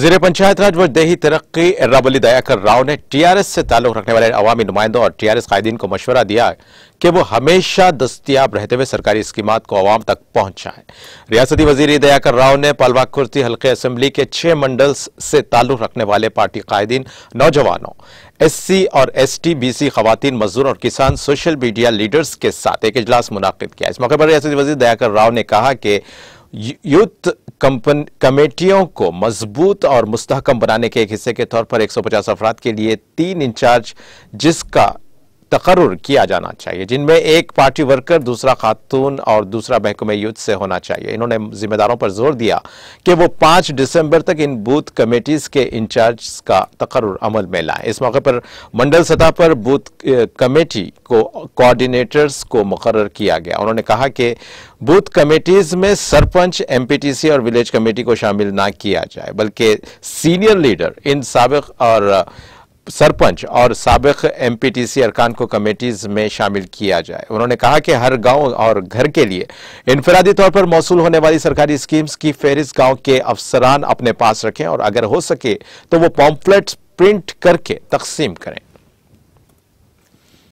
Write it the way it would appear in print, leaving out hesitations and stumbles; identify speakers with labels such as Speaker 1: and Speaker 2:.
Speaker 1: वज़ीर पंचायत राज व देही तरक्की एर्राबली दयाकर राव ने टीआरएस से ताल्लुक रखने वाले अवामी नुमाइंदों और टीआरएस कायदीन को मशवरा दिया कि वो हमेशा दस्तयाब रहते हुए सरकारी स्कीमात को अवाम तक पहुंचाएं। रियासती वज़ीर दयाकर राव ने पालवाकुर्ती हल्के असम्बली के 6 मंडल्स से ताल्लुक रखने वाले पार्टी कायदीन, नौजवानों, एससी और एसटी, बीसी, खवातीन, मजदूर और किसान सोशल मीडिया लीडर्स के साथ एक इजलास मुनाकिद किया। इस मौके पर रियासती वज़ीर दयाकर राव ने कहा कि यूथ कमेटियों को मजबूत और मुस्तहकम बनाने के एक हिस्से के तौर पर 150 अफराद के लिए 3 इंचार्ज जिसका तकर्रुर किया जाना चाहिए, जिनमें एक पार्टी वर्कर, दूसरा खातून और दूसरा महकमे यूथ से होना चाहिए। इन्होंने जिम्मेदारों पर जोर दिया कि वो 5 दिसंबर तक इन बूथ कमेटीज के इंचार्ज का तकर्रुर अमल में लाएं। इस मौके पर मंडल सतह पर बूथ कमेटी को कोऑर्डिनेटर्स को मुकर्रर किया गया। उन्होंने कहा कि बूथ कमेटीज में सरपंच, एमपीटीसी और विलेज कमेटी को शामिल ना किया जाए, बल्कि सीनियर लीडर, इन साबिक और सरपंच और साबिक एमपीटीसी अरकान को कमेटीज में शामिल किया जाए। उन्होंने कहा कि हर गांव और घर के लिए इनफरादी तौर पर मौसूल होने वाली सरकारी स्कीम्स की फहरिस्त गांव के अफसरान अपने पास रखें और अगर हो सके तो वो पॉम्फलेट्स प्रिंट करके तकसीम करें।